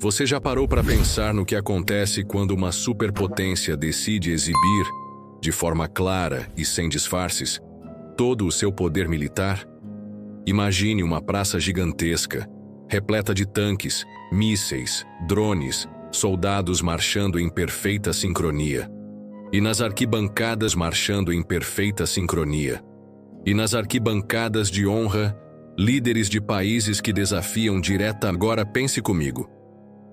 Você já parou para pensar no que acontece quando uma superpotência decide exibir, de forma clara e sem disfarces, todo o seu poder militar? Imagine uma praça gigantesca, repleta de tanques, mísseis, drones, soldados marchando em perfeita sincronia. E nas arquibancadas marchando em perfeita sincronia. E nas arquibancadas de honra, líderes de países que desafiam direta. Agora pense comigo.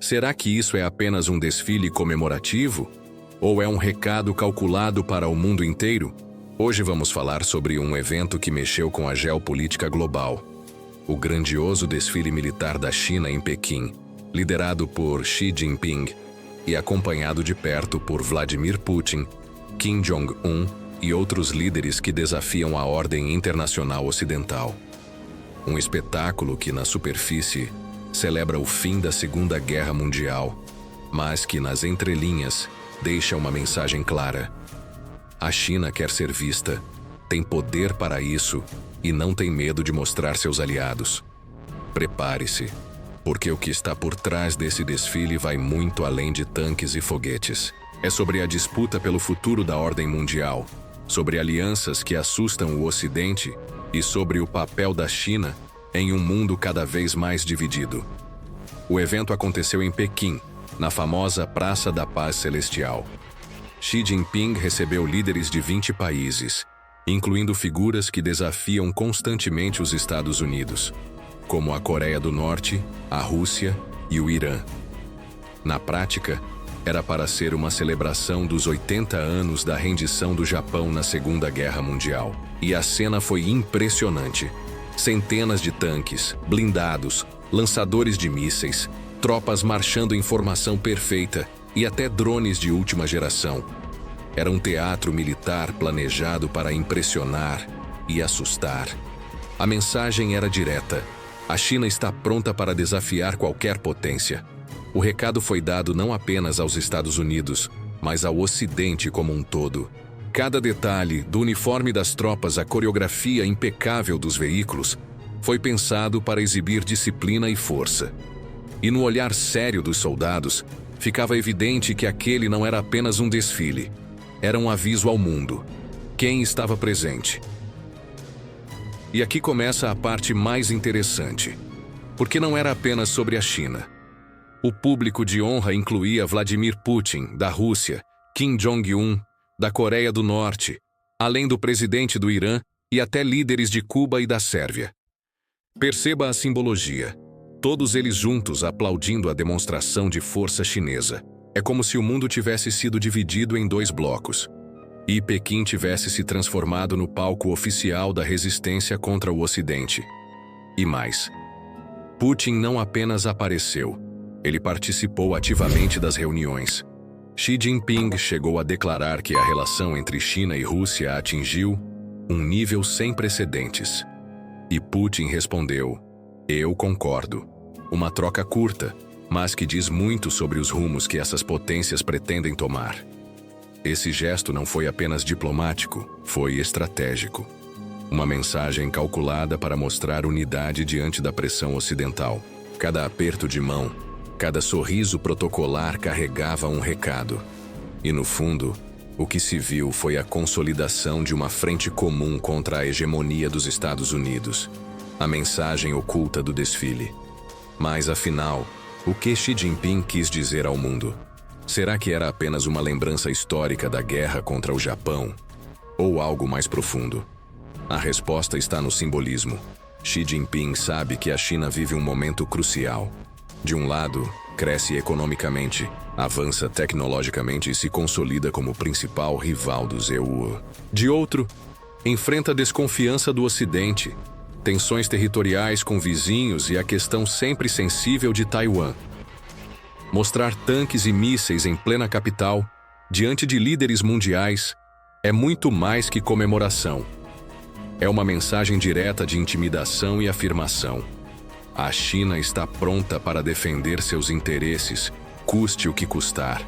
Será que isso é apenas um desfile comemorativo? Ou é um recado calculado para o mundo inteiro? Hoje vamos falar sobre um evento que mexeu com a geopolítica global. O grandioso desfile militar da China em Pequim, liderado por Xi Jinping e acompanhado de perto por Vladimir Putin, Kim Jong-un e outros líderes que desafiam a ordem internacional ocidental. Um espetáculo que, na superfície, celebra o fim da Segunda Guerra Mundial, mas que, nas entrelinhas, deixa uma mensagem clara. A China quer ser vista, tem poder para isso e não tem medo de mostrar seus aliados. Prepare-se, porque o que está por trás desse desfile vai muito além de tanques e foguetes. É sobre a disputa pelo futuro da ordem mundial, sobre alianças que assustam o Ocidente e sobre o papel da China em um mundo cada vez mais dividido. O evento aconteceu em Pequim, na famosa Praça da Paz Celestial. Xi Jinping recebeu líderes de 20 países, incluindo figuras que desafiam constantemente os Estados Unidos, como a Coreia do Norte, a Rússia e o Irã. Na prática, era para ser uma celebração dos 80 anos da rendição do Japão na Segunda Guerra Mundial. E a cena foi impressionante. Centenas de tanques, blindados, lançadores de mísseis, tropas marchando em formação perfeita e até drones de última geração. Era um teatro militar planejado para impressionar e assustar. A mensagem era direta. A China está pronta para desafiar qualquer potência. O recado foi dado não apenas aos Estados Unidos, mas ao Ocidente como um todo. Cada detalhe, do uniforme das tropas à coreografia impecável dos veículos, foi pensado para exibir disciplina e força. E no olhar sério dos soldados, ficava evidente que aquele não era apenas um desfile. Era um aviso ao mundo. Quem estava presente? E aqui começa a parte mais interessante. Porque não era apenas sobre a China. O público de honra incluía Vladimir Putin, da Rússia, Kim Jong-un, da Coreia do Norte, além do presidente do Irã e até líderes de Cuba e da Sérvia. Perceba a simbologia. Todos eles juntos aplaudindo a demonstração de força chinesa. É como se o mundo tivesse sido dividido em dois blocos. E Pequim tivesse se transformado no palco oficial da resistência contra o Ocidente. E mais. Putin não apenas apareceu, ele participou ativamente das reuniões. Xi Jinping chegou a declarar que a relação entre China e Rússia atingiu um nível sem precedentes. E Putin respondeu: "Eu concordo." Uma troca curta, mas que diz muito sobre os rumos que essas potências pretendem tomar. Esse gesto não foi apenas diplomático, foi estratégico. Uma mensagem calculada para mostrar unidade diante da pressão ocidental. Cada aperto de mão, cada sorriso protocolar carregava um recado. E no fundo, o que se viu foi a consolidação de uma frente comum contra a hegemonia dos Estados Unidos. A mensagem oculta do desfile. Mas afinal, o que Xi Jinping quis dizer ao mundo? Será que era apenas uma lembrança histórica da guerra contra o Japão? Ou algo mais profundo? A resposta está no simbolismo. Xi Jinping sabe que a China vive um momento crucial. De um lado, cresce economicamente, avança tecnologicamente e se consolida como o principal rival dos EU. De outro, enfrenta a desconfiança do Ocidente, tensões territoriais com vizinhos e a questão sempre sensível de Taiwan. Mostrar tanques e mísseis em plena capital, diante de líderes mundiais, é muito mais que comemoração. É uma mensagem direta de intimidação e afirmação. A China está pronta para defender seus interesses, custe o que custar.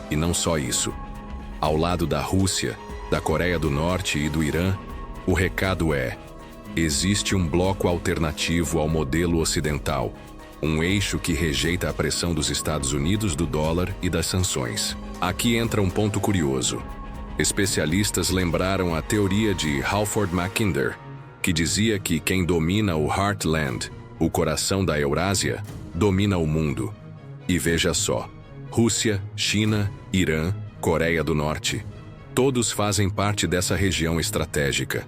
E não só isso. Ao lado da Rússia, da Coreia do Norte e do Irã, o recado é: existe um bloco alternativo ao modelo ocidental, um eixo que rejeita a pressão dos Estados Unidos, do dólar e das sanções. Aqui entra um ponto curioso. Especialistas lembraram a teoria de Halford Mackinder, que dizia que quem domina o Heartland, o coração da Eurásia, domina o mundo. E veja só, Rússia, China, Irã, Coreia do Norte, todos fazem parte dessa região estratégica.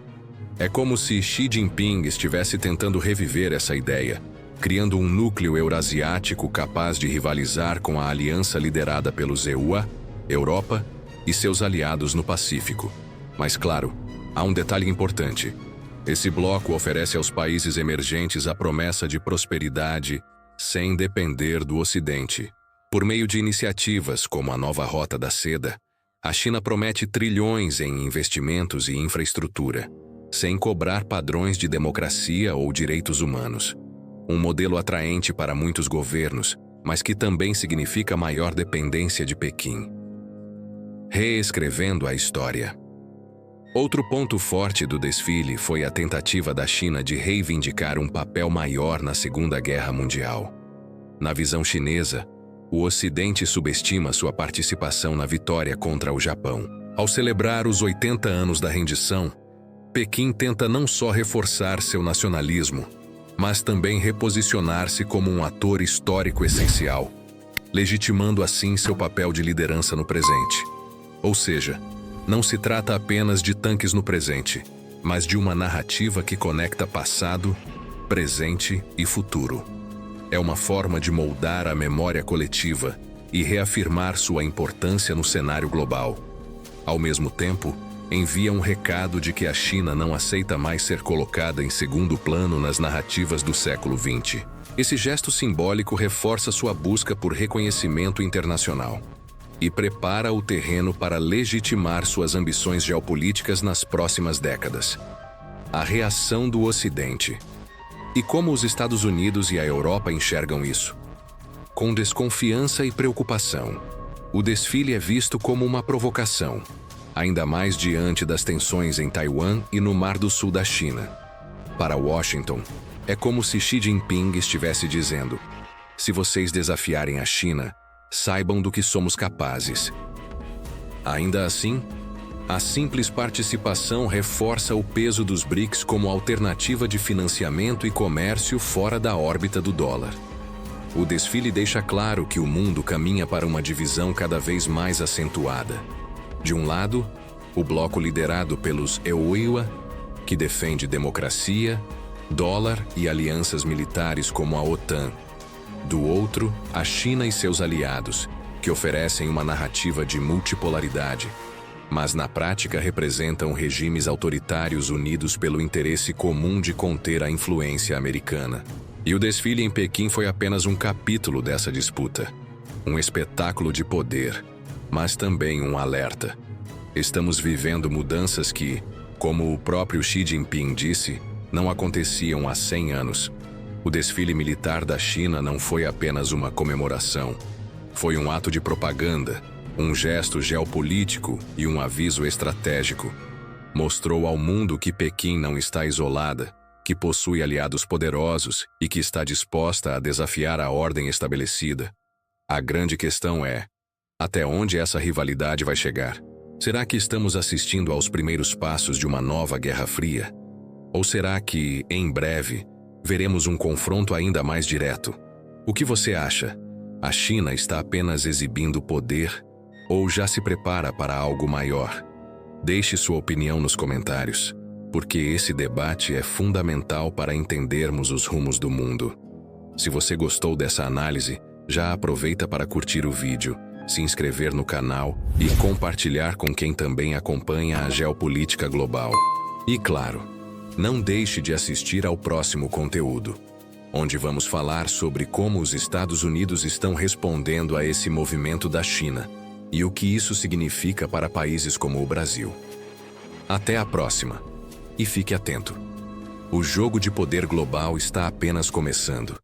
É como se Xi Jinping estivesse tentando reviver essa ideia, criando um núcleo eurasiático capaz de rivalizar com a aliança liderada pelos EUA, Europa e seus aliados no Pacífico. Mas claro, há um detalhe importante. Esse bloco oferece aos países emergentes a promessa de prosperidade sem depender do Ocidente. Por meio de iniciativas como a nova Rota da Seda, a China promete trilhões em investimentos e infraestrutura, sem cobrar padrões de democracia ou direitos humanos. Um modelo atraente para muitos governos, mas que também significa maior dependência de Pequim. Reescrevendo a história. Outro ponto forte do desfile foi a tentativa da China de reivindicar um papel maior na Segunda Guerra Mundial. Na visão chinesa, o Ocidente subestima sua participação na vitória contra o Japão. Ao celebrar os 80 anos da rendição, Pequim tenta não só reforçar seu nacionalismo, mas também reposicionar-se como um ator histórico essencial, legitimando assim seu papel de liderança no presente. Ou seja, não se trata apenas de tanques no presente, mas de uma narrativa que conecta passado, presente e futuro. É uma forma de moldar a memória coletiva e reafirmar sua importância no cenário global. Ao mesmo tempo, envia um recado de que a China não aceita mais ser colocada em segundo plano nas narrativas do século XX. Esse gesto simbólico reforça sua busca por reconhecimento internacional e prepara o terreno para legitimar suas ambições geopolíticas nas próximas décadas. A reação do Ocidente. E como os Estados Unidos e a Europa enxergam isso? Com desconfiança e preocupação. O desfile é visto como uma provocação, ainda mais diante das tensões em Taiwan e no Mar do Sul da China. Para Washington, é como se Xi Jinping estivesse dizendo: se vocês desafiarem a China, saibam do que somos capazes. Ainda assim, a simples participação reforça o peso dos BRICS como alternativa de financiamento e comércio fora da órbita do dólar. O desfile deixa claro que o mundo caminha para uma divisão cada vez mais acentuada. De um lado, o bloco liderado pelos EUA, que defende democracia, dólar e alianças militares como a OTAN. Do outro, a China e seus aliados, que oferecem uma narrativa de multipolaridade, mas na prática representam regimes autoritários unidos pelo interesse comum de conter a influência americana. E o desfile em Pequim foi apenas um capítulo dessa disputa. Um espetáculo de poder, mas também um alerta. Estamos vivendo mudanças que, como o próprio Xi Jinping disse, não aconteciam há 100 anos. O desfile militar da China não foi apenas uma comemoração. Foi um ato de propaganda, um gesto geopolítico e um aviso estratégico. Mostrou ao mundo que Pequim não está isolada, que possui aliados poderosos e que está disposta a desafiar a ordem estabelecida. A grande questão é: até onde essa rivalidade vai chegar? Será que estamos assistindo aos primeiros passos de uma nova Guerra Fria? Ou será que, em breve, veremos um confronto ainda mais direto? O que você acha? A China está apenas exibindo poder ou já se prepara para algo maior? Deixe sua opinião nos comentários, porque esse debate é fundamental para entendermos os rumos do mundo. Se você gostou dessa análise, já aproveita para curtir o vídeo, se inscrever no canal e compartilhar com quem também acompanha a geopolítica global. E claro, não deixe de assistir ao próximo conteúdo, onde vamos falar sobre como os Estados Unidos estão respondendo a esse movimento da China e o que isso significa para países como o Brasil. Até a próxima. E fique atento. O jogo de poder global está apenas começando.